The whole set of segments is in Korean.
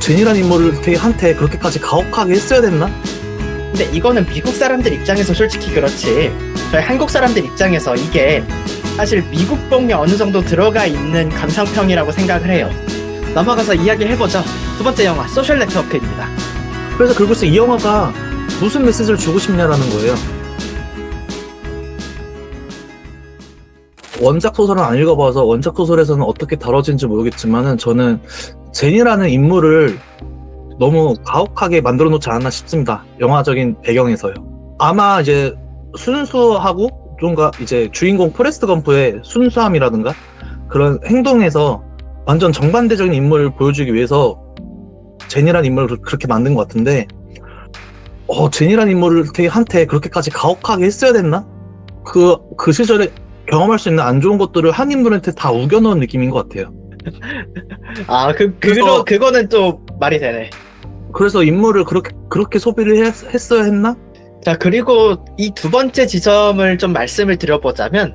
제니란 인물을 되게 한테 그렇게까지 가혹하게 했어야 됐나? 근데 이거는 미국 사람들 입장에서 솔직히 그렇지, 저희 한국 사람들 입장에서 이게 사실 미국풍이 어느 정도 들어가 있는 감상평이라고 생각을 해요. 넘어가서 이야기해보죠. 두 번째 영화 소셜 네트워크입니다. 그래서 글쎄 이 영화가 무슨 메시지를 주고 싶냐라는 거예요. 원작 소설은 안 읽어봐서 원작 소설에서는 어떻게 다뤄진지 모르겠지만은 저는 제니라는 인물을 너무 가혹하게 만들어 놓지 않았나 싶습니다. 영화적인 배경에서요. 아마 이제 순수하고 뭔가 이제 주인공 포레스트 검프의 순수함이라든가 그런 행동에서 완전 정반대적인 인물을 보여주기 위해서 제니라는 인물을 그렇게 만든 것 같은데 제니라는 인물을 되게 한테 그렇게까지 가혹하게 했어야 됐나? 그 시절에 경험할 수 있는 안 좋은 것들을 한 인물한테 다 우겨넣은 느낌인 것 같아요. 그거는 또 말이 되네. 그래서 인물을 그렇게 소비를 했어야 했나? 자, 그리고 이 두 번째 지점을 좀 말씀을 드려보자면,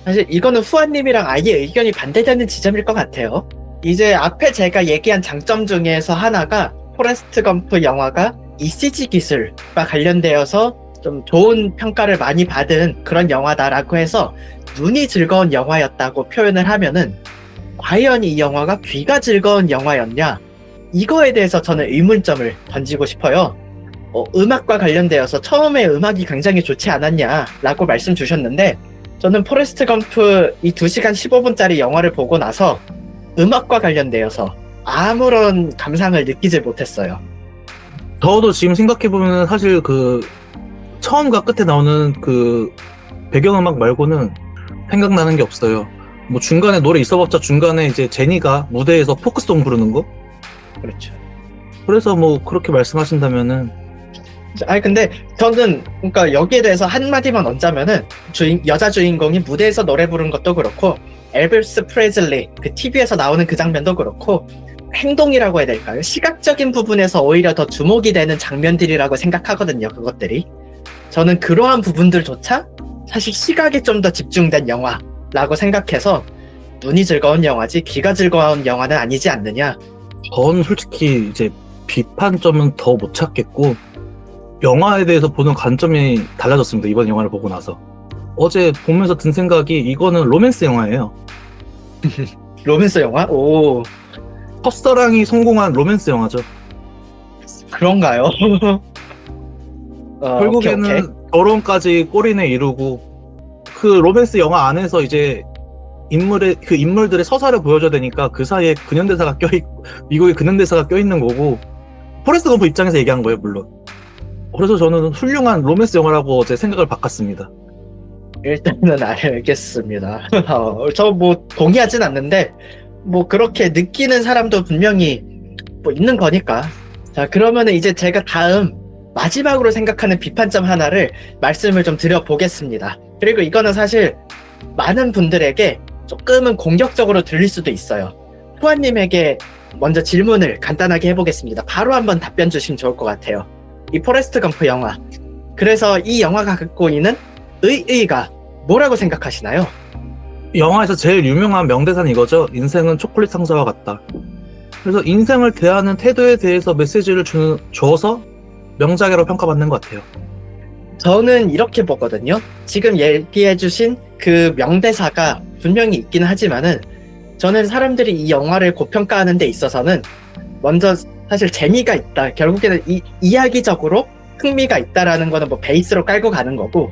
사실 이거는 후아님이랑 아예 의견이 반대되는 지점일 것 같아요. 이제 앞에 제가 얘기한 장점 중에서 하나가 포레스트 검프 영화가 ECG 기술과 관련되어서 좀 좋은 평가를 많이 받은 그런 영화다라고 해서 눈이 즐거운 영화였다고 표현을 하면은, 과연 이 영화가 귀가 즐거운 영화였냐? 이거에 대해서 저는 의문점을 던지고 싶어요. 음악과 관련되어서 처음에 음악이 굉장히 좋지 않았냐라고 말씀 주셨는데, 저는 포레스트 검프 이 2시간 15분짜리 영화를 보고 나서 음악과 관련되어서 아무런 감상을 느끼지 못했어요. 저도 지금 생각해보면 사실 처음과 끝에 나오는 배경음악 말고는 생각나는 게 없어요. 뭐 중간에 노래 있어봤자 중간에 이제 제니가 무대에서 포크송 부르는 거? 그렇죠. 그래서 뭐 그렇게 말씀하신다면은 근데 저는 그러니까 여기에 대해서 한마디만 얹자면은 여자 주인공이 무대에서 노래 부른 것도 그렇고 엘비스 프레슬리 TV에서 나오는 그 장면도 그렇고 행동이라고 해야 될까요? 시각적인 부분에서 오히려 더 주목이 되는 장면들이라고 생각하거든요. 그것들이 저는 그러한 부분들조차 사실 시각에 좀 더 집중된 영화라고 생각해서 눈이 즐거운 영화지 귀가 즐거운 영화는 아니지 않느냐. 전 솔직히 이제 비판점은 더 못 찾겠고 영화에 대해서 보는 관점이 달라졌습니다. 이번 영화를 보고 나서 어제 보면서 든 생각이 이거는 로맨스 영화예요. 로맨스 영화? 오, 첫사랑이 성공한 로맨스 영화죠. 그런가요? 결국에는 오케이. 결혼까지 꼬리내 이루고 그 로맨스 영화 안에서 이제 인물들의 서사를 보여줘야 되니까 그 사이에 근현대사가 껴있고 미국의 근현대사가 껴있는 거고 포레스트 검프 입장에서 얘기한 거예요 물론. 그래서 저는 훌륭한 로맨스 영화라고 어제 생각을 바꿨습니다. 일단은 알겠습니다. 저 뭐 동의하진 않는데 뭐 그렇게 느끼는 사람도 분명히 뭐 있는 거니까. 자, 그러면은 이제 제가 다음 마지막으로 생각하는 비판점 하나를 말씀을 좀 드려보겠습니다. 그리고 이거는 사실 많은 분들에게 조금은 공격적으로 들릴 수도 있어요. 후아님에게 먼저 질문을 간단하게 해보겠습니다. 바로 한번 답변 주시면 좋을 것 같아요. 이 포레스트 검프 영화, 그래서 이 영화가 갖고 있는 의의가 뭐라고 생각하시나요? 영화에서 제일 유명한 명대사는 이거죠. 인생은 초콜릿 상자와 같다. 그래서 인생을 대하는 태도에 대해서 메시지를 줘서 명작이라고 평가받는 것 같아요. 저는 이렇게 보거든요. 지금 얘기해주신 그 명대사가 분명히 있긴 하지만은 저는 사람들이 이 영화를 고평가하는 데 있어서는 먼저 사실 재미가 있다. 결국에는 이야기적으로 흥미가 있다라는 거는 뭐 베이스로 깔고 가는 거고,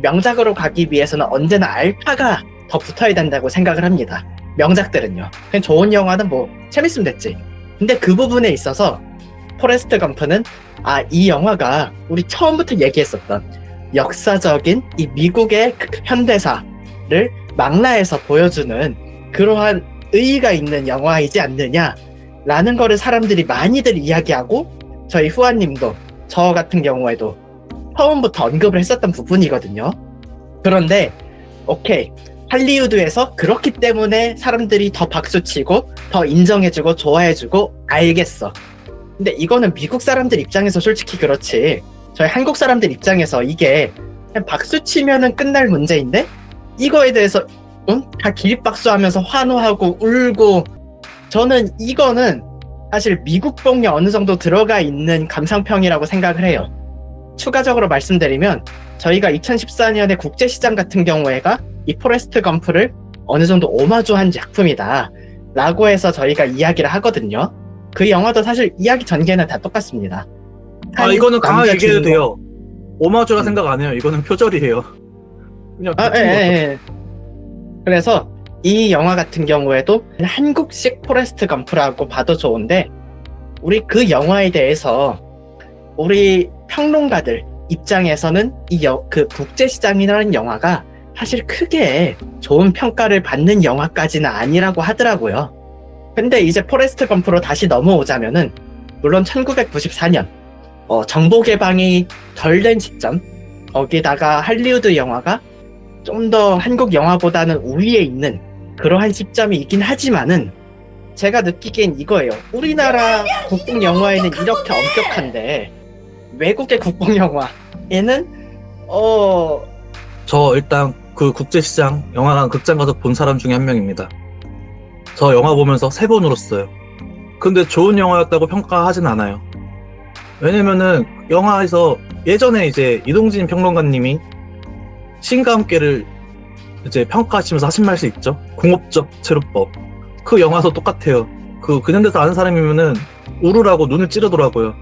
명작으로 가기 위해서는 언제나 알파가 더 붙어야 된다고 생각을 합니다. 명작들은요. 그냥 좋은 영화는 뭐 재밌으면 됐지. 근데 그 부분에 있어서 포레스트 검프는 이 영화가 우리 처음부터 얘기했었던 역사적인 이 미국의 현대사를 망라해서 보여주는 그러한 의의가 있는 영화이지 않느냐라는 거를 사람들이 많이들 이야기하고, 저희 후아님도 저 같은 경우에도 처음부터 언급을 했었던 부분이거든요. 그런데 오케이, 할리우드에서 그렇기 때문에 사람들이 더 박수치고 더 인정해주고 좋아해주고 알겠어. 근데 이거는 미국 사람들 입장에서 솔직히 그렇지, 저희 한국 사람들 입장에서 이게 그냥 박수치면은 끝날 문제인데 이거에 대해서 다 기립박수하면서 환호하고 울고, 저는 이거는 사실 미국뽕이 어느 정도 들어가 있는 감상평이라고 생각을 해요. 추가적으로 말씀드리면 저희가 2014년에 국제시장 같은 경우에가 이 포레스트 검프를 어느 정도 오마주한 작품이다 라고 해서 저희가 이야기를 하거든요. 그 영화도 사실 이야기 전개는 다 똑같습니다. 이거는 강하게 남자 얘기해도 주인공. 돼요. 오마주라 생각 안 해요. 이거는 표절이에요. 그냥 예. 그래서 이 영화 같은 경우에도 한국식 포레스트 검프라고 봐도 좋은데, 우리 그 영화에 대해서 우리 평론가들 입장에서는 그 국제시장이라는 영화가 사실 크게 좋은 평가를 받는 영화까지는 아니라고 하더라고요. 근데 이제 포레스트 검프로 다시 넘어오자면은, 물론 1994년 정보 개방이 덜 된 시점, 거기다가 할리우드 영화가 좀 더 한국 영화보다는 우위에 있는 그러한 시점이 있긴 하지만은, 제가 느끼기엔 이거예요. 우리나라 국뽕 영화에는 이렇게 엄격한데 외국의 국뽕 영화에는 저 일단 그 국제시장 영화관 극장 가서 본 사람 중에 한 명입니다. 저 영화 보면서 3번 울었어요. 근데 좋은 영화였다고 평가하진 않아요. 왜냐면은 영화에서 예전에 이제 이동진 평론가님이 신과 함께를 이제 평가하시면서 하신 말씀 있죠. 공업적 체류법. 그 영화도 똑같아요. 그 근현대사 아는 사람이면은 울으라고 눈을 찌르더라고요.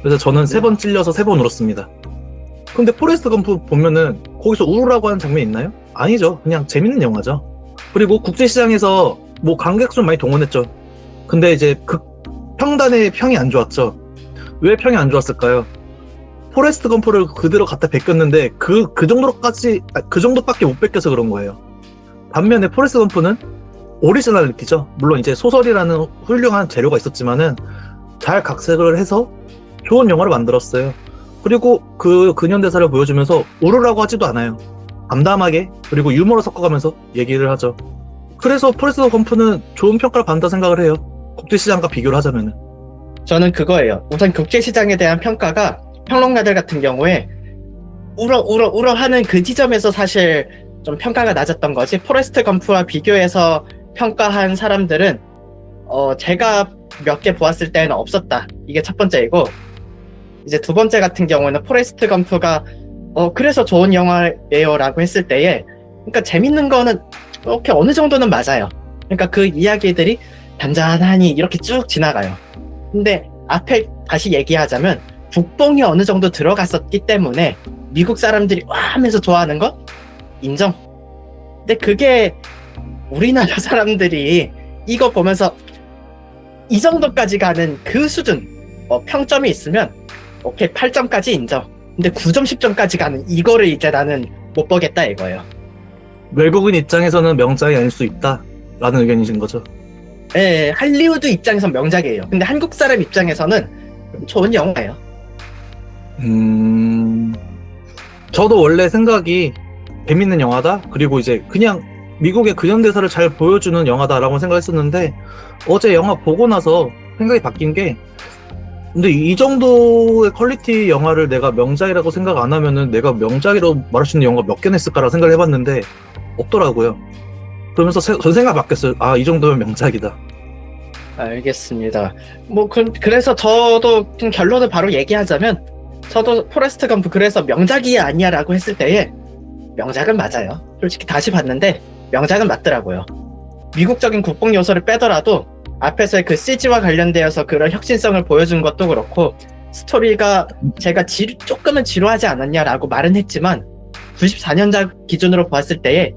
그래서 저는 3번 찔려서 3번 울었습니다. 근데 포레스트 검프 보면은 거기서 울으라고 하는 장면이 있나요? 아니죠. 그냥 재밌는 영화죠. 그리고 국제시장에서 뭐 관객 수 많이 동원했죠. 근데 이제 평단의 평이 안 좋았죠. 왜 평이 안 좋았을까요? 포레스트 검프를 그대로 갖다 베꼈는데 그 정도밖에 못 베껴서 그런 거예요. 반면에 포레스트 검프는 오리지널리티죠. 물론 이제 소설이라는 훌륭한 재료가 있었지만은 잘 각색을 해서 좋은 영화를 만들었어요. 그리고 그 근현대사를 보여주면서 울으라고 하지도 않아요. 담담하게, 그리고 유머를 섞어가면서 얘기를 하죠. 그래서 포레스트 검프는 좋은 평가를 받는다 생각을 해요. 국제시장과 비교를 하자면은. 저는 그거예요. 우선 국제시장에 대한 평가가 평론가들 같은 경우에 울어 하는 그 지점에서 사실 좀 평가가 낮았던 거지, 포레스트 검프와 비교해서 평가한 사람들은 제가 몇 개 보았을 때는 없었다. 이게 첫 번째이고, 이제 두 번째 같은 경우는 포레스트 검프가 그래서 좋은 영화예요 라고 했을 때에, 그러니까 재밌는 거는 이렇게 어느 정도는 맞아요. 그러니까 그 이야기들이 단단하니 이렇게 쭉 지나가요. 근데 앞에 다시 얘기하자면 국뽕이 어느 정도 들어갔었기 때문에 미국 사람들이 와 하면서 좋아하는 거 인정. 근데 그게 우리나라 사람들이 이거 보면서 이 정도까지 가는 그 수준, 평점이 있으면 오케이 8점까지 인정. 근데 9점 10점까지 가는 이거를 이제 나는 못 보겠다 이거예요. 외국인 입장에서는 명작이 아닐 수 있다 라는 의견이신 거죠. 예, 할리우드 입장에선 명작이에요. 근데 한국 사람 입장에서는 좋은 영화예요. 저도 원래 생각이 재밌는 영화다, 그리고 이제 그냥 미국의 근현대사를 잘 보여주는 영화다라고 생각했었는데, 어제 영화 보고 나서 생각이 바뀐 게, 근데 이 정도의 퀄리티 영화를 내가 명작이라고 생각 안 하면은 내가 명작이라고 말할 수 있는 영화가 몇 개나 있을까라고 생각을 해봤는데 없더라고요. 그러면서 전 생각 바뀌었어요. 이 정도면 명작이다. 알겠습니다. 뭐 그래서 저도 좀 결론을 바로 얘기하자면, 저도 포레스트 검프 그래서 명작이 아니야라고 했을 때에 명작은 맞아요. 솔직히 다시 봤는데 명작은 맞더라고요. 미국적인 국뽕 요소를 빼더라도 앞에서의 그 CG와 관련되어서 그런 혁신성을 보여준 것도 그렇고, 스토리가 제가 조금은 지루하지 않았냐라고 말은 했지만 94년작 기준으로 봤을 때에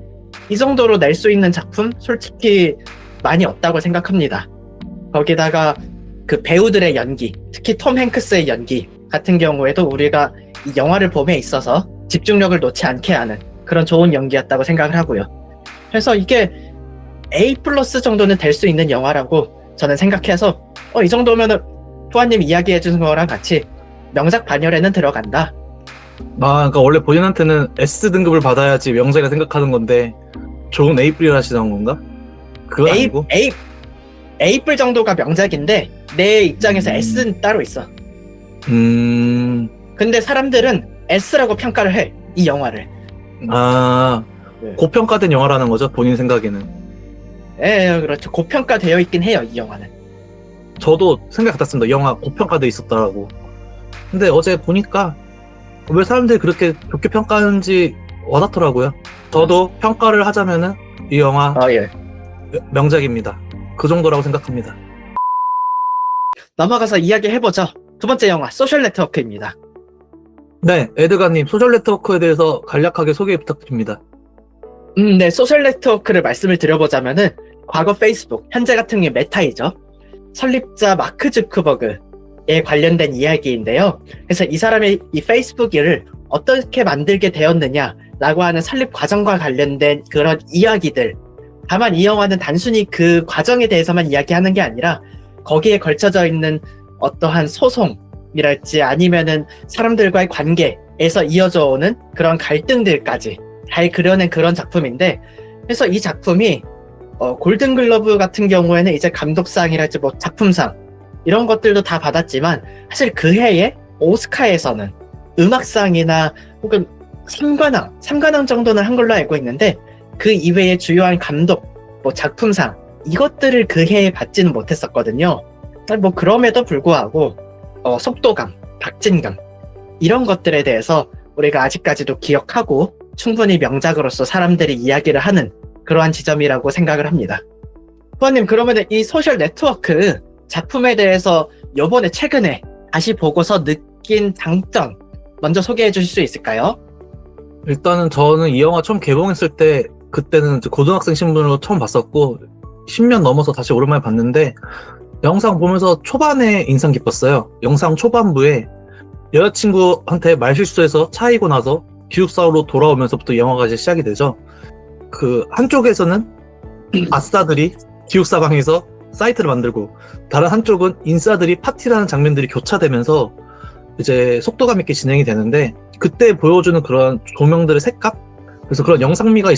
이 정도로 낼 수 있는 작품 솔직히 많이 없다고 생각합니다. 거기다가 그 배우들의 연기, 특히 톰 행크스의 연기 같은 경우에도 우리가 이 영화를 봄에 있어서 집중력을 놓지 않게 하는 그런 좋은 연기였다고 생각을 하고요. 그래서 이게 A+ 정도는 될 수 있는 영화라고 저는 생각해서 이 정도면은 후아님이 이야기해준 거랑 같이 명작 반열에는 들어간다. 그러니까 원래 본인한테는 S등급을 받아야지 명작이라 생각하는 건데 좋은 A+를 하시는 건가? 그건 아니고? A+ 정도가 명작인데 내 입장에서 S는 따로 있어. 근데 사람들은 S라고 평가를 해, 이 영화를. 네. 고평가된 영화라는 거죠, 본인 생각에는. 그렇죠. 고평가되어 있긴 해요, 이 영화는. 저도 생각 같았습니다. 영화 고평가돼 있었다라고. 근데 어제 보니까 왜 사람들이 그렇게 좋게 평가하는지 와닿더라고요. 저도 평가를 하자면은 이 영화 예. 명작입니다. 그 정도라고 생각합니다. 넘어가서 이야기해보죠. 두 번째 영화, 소셜 네트워크입니다. 네, 에드가님 소셜 네트워크에 대해서 간략하게 소개 부탁드립니다. 네, 소셜 네트워크를 말씀을 드려보자면은 과거 페이스북, 현재 같은 경우에 메타이죠. 설립자 마크 주커버그에 관련된 이야기인데요. 그래서 이 사람이 이 페이스북을 어떻게 만들게 되었느냐라고 하는 설립 과정과 관련된 그런 이야기들. 다만 이 영화는 단순히 그 과정에 대해서만 이야기하는 게 아니라 거기에 걸쳐져 있는 어떠한 소송이랄지 아니면은 사람들과의 관계에서 이어져 오는 그런 갈등들까지 잘 그려낸 그런 작품인데, 그래서 이 작품이 골든글러브 같은 경우에는 이제 감독상이랄지 뭐 작품상 이런 것들도 다 받았지만, 사실 그 해에 오스카에서는 음악상이나 혹은 3관왕 정도는 한 걸로 알고 있는데, 그 이외의 주요한 감독, 뭐 작품상 이것들을 그 해에 받지는 못했었거든요. 뭐 그럼에도 불구하고 속도감, 박진감 이런 것들에 대해서 우리가 아직까지도 기억하고 충분히 명작으로서 사람들이 이야기를 하는 그러한 지점이라고 생각을 합니다. 후아님, 그러면 이 소셜 네트워크 작품에 대해서 요번에 최근에 다시 보고서 느낀 장점 먼저 소개해 주실 수 있을까요? 일단은 저는 이 영화 처음 개봉했을 때 그때는 이제 고등학생 신분으로 처음 봤었고 10년 넘어서 다시 오랜만에 봤는데 영상 보면서 초반에 인상 깊었어요. 영상 초반부에 여자친구한테 말실수해서 차이고 나서 기숙사로 돌아오면서부터 영화가 이제 시작이 되죠. 그 한쪽에서는 아싸들이 기숙사방에서 사이트를 만들고 다른 한쪽은 인싸들이 파티라는 장면들이 교차되면서 이제 속도감 있게 진행이 되는데, 그때 보여주는 그런 조명들의 색감? 그래서 그런 영상미가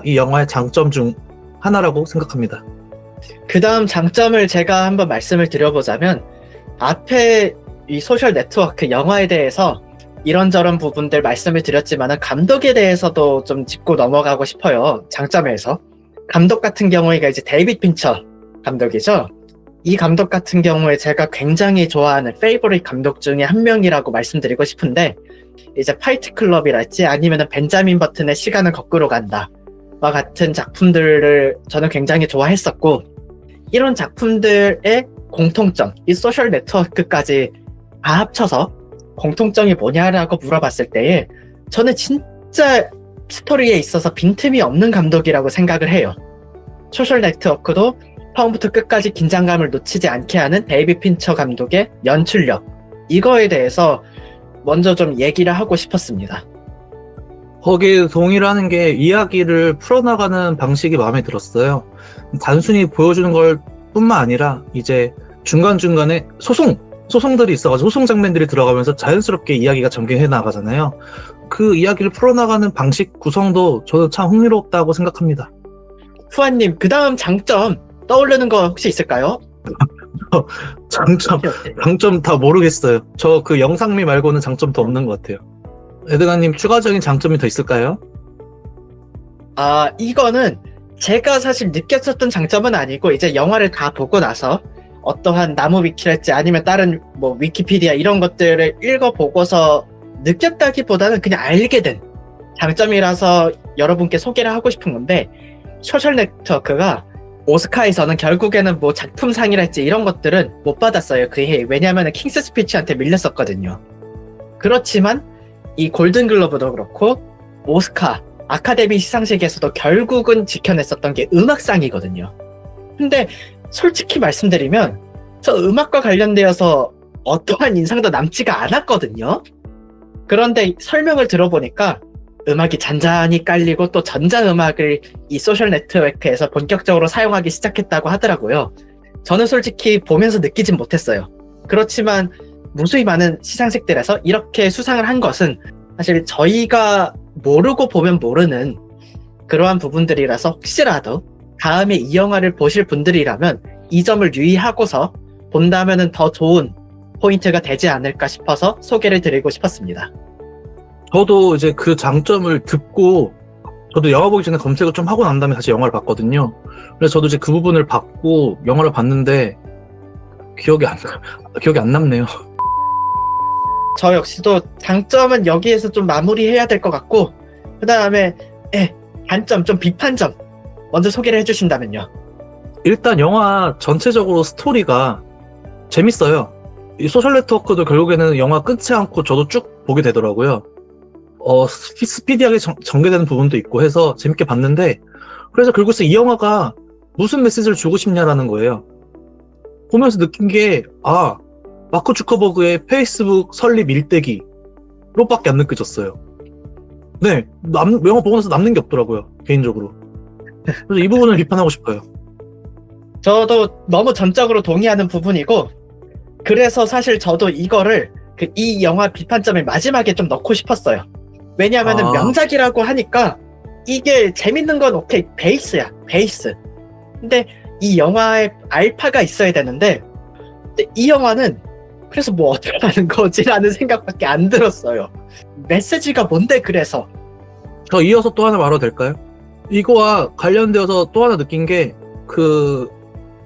이 영화의 장점 중 하나라고 생각합니다. 그 다음 장점을 제가 한번 말씀을 드려보자면, 앞에 이 소셜 네트워크 영화에 대해서 이런저런 부분들 말씀을 드렸지만 감독에 대해서도 좀 짚고 넘어가고 싶어요. 장점에서. 감독 같은 경우에가 이제 데이빗 핀처 감독이죠. 이 감독 같은 경우에 제가 굉장히 좋아하는 페이보릿 감독 중에 한 명이라고 말씀드리고 싶은데, 이제 파이트 클럽이랄지 아니면 벤자민 버튼의 시간은 거꾸로 간다 와 같은 작품들을 저는 굉장히 좋아했었고, 이런 작품들의 공통점, 이 소셜 네트워크까지 다 합쳐서 공통점이 뭐냐라고 물어봤을 때에 저는 진짜 스토리에 있어서 빈틈이 없는 감독이라고 생각을 해요. 소셜 네트워크도 처음부터 끝까지 긴장감을 놓치지 않게 하는 데이빗 핀처 감독의 연출력, 이거에 대해서 먼저 좀 얘기를 하고 싶었습니다. 거기에 동의를 하는 게 이야기를 풀어나가는 방식이 마음에 들었어요. 단순히 보여주는 걸 뿐만 아니라 이제 중간중간에 소송들이 있어가지고 소송 장면들이 들어가면서 자연스럽게 이야기가 전개해 나가잖아요. 그 이야기를 풀어나가는 방식 구성도 저는 참 흥미롭다고 생각합니다. 후아님, 그 다음 장점 떠오르는 거 혹시 있을까요? 장점 다 모르겠어요. 저 그 영상미 말고는 장점도 없는 것 같아요. 에드가님, 추가적인 장점이 더 있을까요? 이거는 제가 사실 느꼈었던 장점은 아니고, 이제 영화를 다 보고 나서 어떠한 나무 위키랄지 아니면 다른 뭐 위키피디아 이런 것들을 읽어보고서 느꼈다기보다는 그냥 알게 된 장점이라서 여러분께 소개를 하고 싶은 건데, 소셜 네트워크가 오스카에서는 결국에는 뭐 작품상이랄지 이런 것들은 못 받았어요, 그 해. 왜냐하면 킹스 스피치한테 밀렸었거든요. 그렇지만 이 골든글러브도 그렇고 오스카 아카데미 시상식에서도 결국은 지켜냈었던 게 음악상이거든요. 근데 솔직히 말씀드리면 저 음악과 관련되어서 어떠한 인상도 남지가 않았거든요. 그런데 설명을 들어보니까 음악이 잔잔히 깔리고 또 전자음악을 이 소셜 네트워크에서 본격적으로 사용하기 시작했다고 하더라고요. 저는 솔직히 보면서 느끼진 못했어요. 그렇지만 무수히 많은 시상식들에서 이렇게 수상을 한 것은 사실 저희가 모르고 보면 모르는 그러한 부분들이라서, 혹시라도 다음에 이 영화를 보실 분들이라면 이 점을 유의하고서 본다면은 더 좋은 포인트가 되지 않을까 싶어서 소개를 드리고 싶었습니다. 저도 이제 그 장점을 듣고, 저도 영화 보기 전에 검색을 좀 하고 난 다음에 다시 영화를 봤거든요. 그래서 저도 이제 그 부분을 받고 영화를 봤는데, 기억이 안 남네요. 저 역시도 장점은 여기에서 좀 마무리해야 될 것 같고, 그 다음에 단점, 좀 비판점 먼저 소개를 해주신다면요. 일단 영화 전체적으로 스토리가 재밌어요. 이 소셜 네트워크도 결국에는 영화 끊지 않고 저도 쭉 보게 되더라고요. 스피디하게 전개되는 부분도 있고 해서 재밌게 봤는데, 그래서 결국에 이 영화가 무슨 메시지를 주고 싶냐라는 거예요. 보면서 느낀 게, 마크 주커버그의 페이스북 설립 일대기로밖에 안 느껴졌어요. 네, 영화 보고 나서 남는 게 없더라고요, 개인적으로. 그래서 이 부분을 비판하고 싶어요. 저도 너무 전적으로 동의하는 부분이고, 그래서 사실 저도 이거를 이 영화 비판점을 마지막에 좀 넣고 싶었어요. 왜냐하면 명작이라고 하니까 이게 재밌는 건 오케이, 베이스야, 베이스. 근데 이 영화에 알파가 있어야 되는데 이 영화는 그래서 뭐 어쩌라는 거지라는 생각밖에 안 들었어요. 메시지가 뭔데 그래서. 저 이어서 또 하나 말해도 될까요? 이거와 관련되어서 또 하나 느낀 게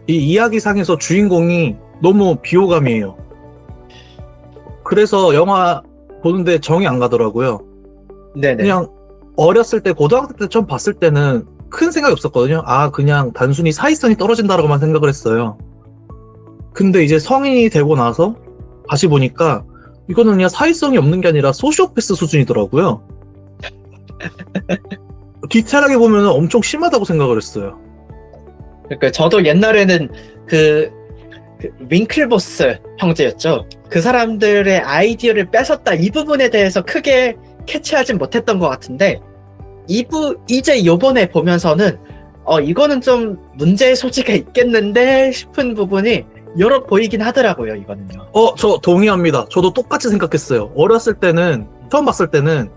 이 이야기상에서 주인공이 너무 비호감이에요. 그래서 영화 보는데 정이 안 가더라고요. 네네. 그냥 어렸을 때, 고등학생 때 처음 봤을 때는 큰 생각이 없었거든요. 그냥 단순히 사회성이 떨어진다라고만 생각을 했어요. 근데 이제 성인이 되고 나서 다시 보니까 이거는 그냥 사회성이 없는 게 아니라 소시오패스 수준이더라고요. 디테일하게 보면 엄청 심하다고 생각을 했어요. 그러니까 저도 옛날에는 그 윙클보스 형제였죠. 그 사람들의 아이디어를 뺏었다, 이 부분에 대해서 크게 캐치하진 못했던 것 같은데, 이제 요번에 보면서는 이거는 좀 문제의 소지가 있겠는데 싶은 부분이 여러 보이긴 하더라고요, 이거는요. 저 동의합니다. 저도 똑같이 생각했어요. 어렸을 때는, 처음 봤을 때는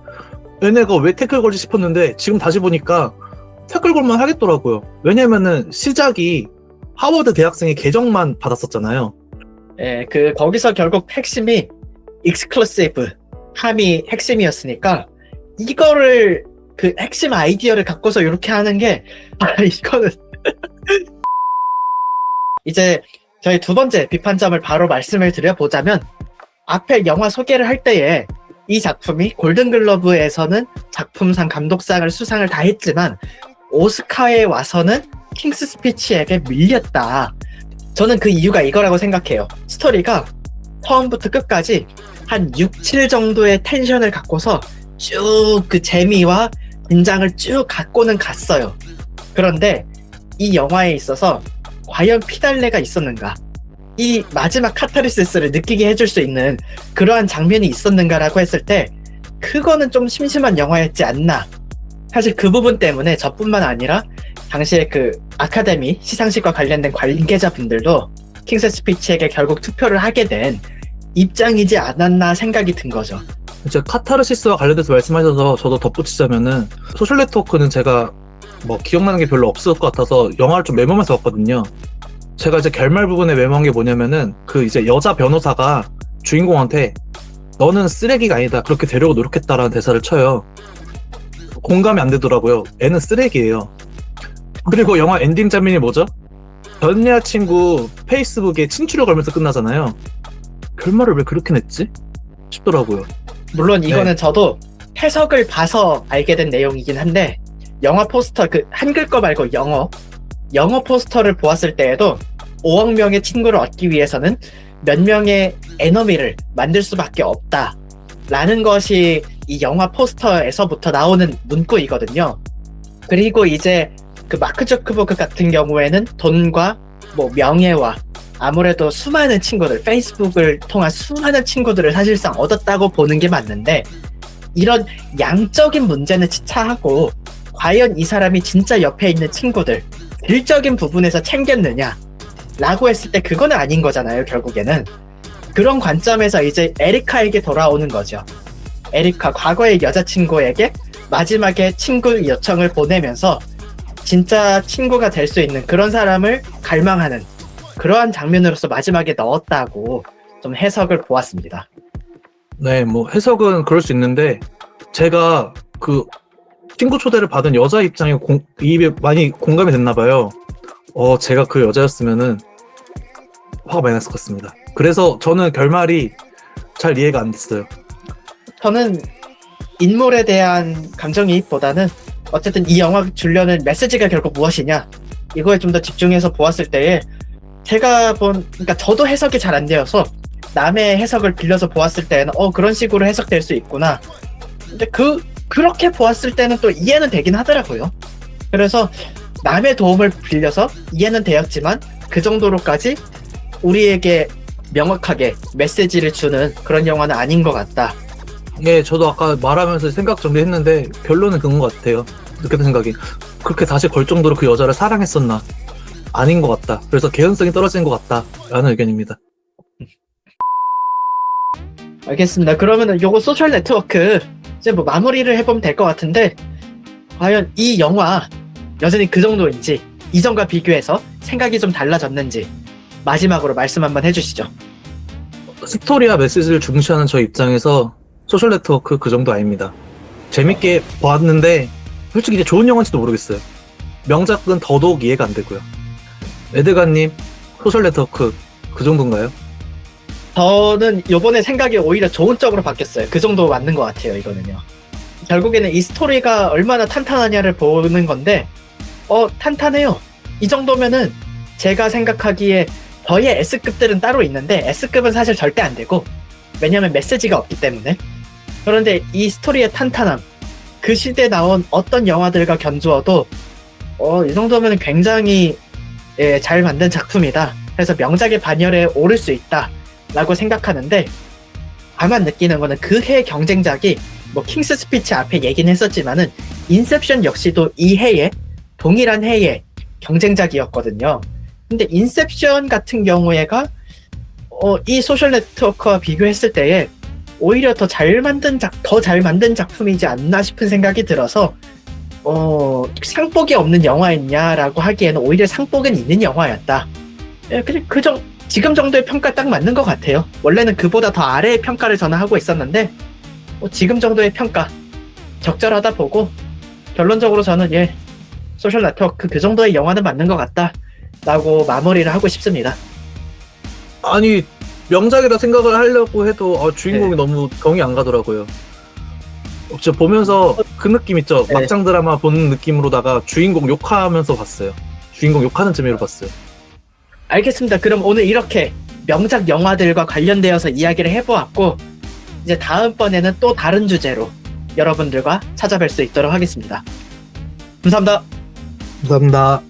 얘네가 왜 태클 걸지 싶었는데 지금 다시 보니까 태클 걸만 하겠더라고요. 왜냐면은 시작이 하버드 대학생의 계정만 받았었잖아요. 예, 거기서 결국 핵심이 익스클루시브 함이 핵심이었으니까, 이거를 핵심 아이디어를 갖고서 이렇게 하는 게 이거는 이제 저희 두 번째 비판점을 바로 말씀을 드려보자면, 앞에 영화 소개를 할 때에 이 작품이 골든글러브에서는 작품상, 감독상을 수상을 다 했지만 오스카에 와서는 킹스 스피치에게 밀렸다. 저는 그 이유가 이거라고 생각해요. 스토리가 처음부터 끝까지 한 6, 7 정도의 텐션을 갖고서 쭉 그 재미와 긴장을 쭉 갖고는 갔어요. 그런데 이 영화에 있어서 과연 피날레가 있었는가? 이 마지막 카타르시스를 느끼게 해줄 수 있는 그러한 장면이 있었는가라고 했을 때 그거는 좀 심심한 영화였지 않나. 사실 그 부분 때문에 저뿐만 아니라 당시에 아카데미 시상식과 관련된 관계자분들도 킹스 스피치에게 결국 투표를 하게 된 입장이지 않았나 생각이 든 거죠. 이제 카타르시스와 관련돼서 말씀하셔서 저도 덧붙이자면은, 소셜 네트워크는 제가 기억나는 게 별로 없을 것 같아서 영화를 좀 메모하면서 봤거든요. 제가 이제 결말 부분에 메모한 게 뭐냐면은, 이제 여자 변호사가 주인공한테 너는 쓰레기가 아니다, 그렇게 되려고 노력했다라는 대사를 쳐요. 공감이 안 되더라고요. 애는 쓰레기예요. 그리고 영화 엔딩 장면이 뭐죠? 전 여자친구 페이스북에 친추를 걸면서 끝나잖아요. 결말을 왜 그렇게 냈지? 싶더라고요. 물론 이거는 저도 해석을 봐서 알게 된 내용이긴 한데, 영화 포스터, 한글 거 말고 영어 포스터를 보았을 때에도 5억 명의 친구를 얻기 위해서는 몇 명의 에너미를 만들 수밖에 없다 라는 것이 이 영화 포스터에서부터 나오는 문구이거든요. 그리고 이제 마크 주커버그 같은 경우에는 돈과 명예와 아무래도 수많은 친구들, 페이스북을 통한 수많은 친구들을 사실상 얻었다고 보는 게 맞는데, 이런 양적인 문제는 치차하고 과연 이 사람이 진짜 옆에 있는 친구들, 질적인 부분에서 챙겼느냐 라고 했을 때 그거는 아닌 거잖아요, 결국에는. 그런 관점에서 이제 에리카에게 돌아오는 거죠. 에리카, 과거의 여자친구에게 마지막에 친구 요청을 보내면서 진짜 친구가 될 수 있는 그런 사람을 갈망하는 그러한 장면으로서 마지막에 넣었다고 좀 해석을 보았습니다. 네, 해석은 그럴 수 있는데, 제가 친구 초대를 받은 여자 입장에 많이 공감이 됐나 봐요. 제가 그 여자였으면은 화가 많이 났을 것 같습니다. 그래서 저는 결말이 잘 이해가 안 됐어요. 저는 인물에 대한 감정이입보다는 어쨌든 이 영화 주려는 메시지가 결국 무엇이냐 이거에 좀 더 집중해서 보았을 때에 그러니까 저도 해석이 잘 안 되어서 남의 해석을 빌려서 보았을 때는 그런 식으로 해석될 수 있구나. 근데 그렇게 보았을 때는 또 이해는 되긴 하더라고요. 그래서 남의 도움을 빌려서 이해는 되었지만 그 정도로까지 우리에게 명확하게 메시지를 주는 그런 영화는 아닌 것 같다. 예, 저도 아까 말하면서 생각 정리했는데 결론은 그런 것 같아요. 느꼈던 생각이 그렇게 다시 걸 정도로 그 여자를 사랑했었나? 아닌 것 같다. 그래서 개연성이 떨어지는 것 같다라는 의견입니다. 알겠습니다. 그러면은 요거 소셜 네트워크 이제 뭐 마무리를 해보면 될 것 같은데 과연 이 영화 여전히 그 정도인지 이전과 비교해서 생각이 좀 달라졌는지 마지막으로 말씀 한번 해주시죠. 스토리와 메시지를 중시하는 저 입장에서 소셜 네트워크 그 정도 아닙니다. 재밌게 보았는데 솔직히 이제 좋은 영화인지도 모르겠어요. 명작은 더더욱 이해가 안 되고요. 에드가님 소셜 네트워크 그 정도인가요? 저는 요번에 생각이 오히려 좋은 쪽으로 바뀌었어요. 그 정도 맞는 것 같아요, 이거는요. 결국에는 이 스토리가 얼마나 탄탄하냐를 보는 건데, 탄탄해요. 이 정도면은 제가 생각하기에 저의 S급들은 따로 있는데, S급은 사실 절대 안 되고, 왜냐면 메시지가 없기 때문에. 그런데 이 스토리의 탄탄함, 그 시대에 나온 어떤 영화들과 견주어도, 이 정도면 굉장히 잘 만든 작품이다. 그래서 명작의 반열에 오를 수 있다. 라고 생각하는데 다만 느끼는 거는 그 해 경쟁작이 뭐 킹스 스피치 앞에 얘기는 했었지만은 인셉션 역시도 이 해에 동일한 해의 경쟁작이었거든요. 근데 인셉션 같은 경우에가 이 소셜 네트워크와 비교했을 때에 오히려 더 잘 만든 작품이지 않나 싶은 생각이 들어서 상복이 없는 영화였냐라고 하기에는 오히려 상복은 있는 영화였다. 지금 정도의 평가 딱 맞는 것 같아요. 원래는 그보다 더 아래의 평가를 저는 하고 있었는데 지금 정도의 평가 적절하다 보고 결론적으로 저는 소셜 네트워크 그 정도의 영화는 맞는 것 같다 라고 마무리를 하고 싶습니다. 아니 명작이라 생각을 하려고 해도 주인공이 너무 정이 안 가더라고요. 진짜 보면서 그 느낌 있죠? 막장 드라마 보는 느낌으로다가 주인공 욕하면서 봤어요. 주인공 욕하는 재미로 봤어요. 알겠습니다. 그럼 오늘 이렇게 명작 영화들과 관련되어서 이야기를 해보았고 이제 다음번에는 또 다른 주제로 여러분들과 찾아뵐 수 있도록 하겠습니다. 감사합니다. 감사합니다.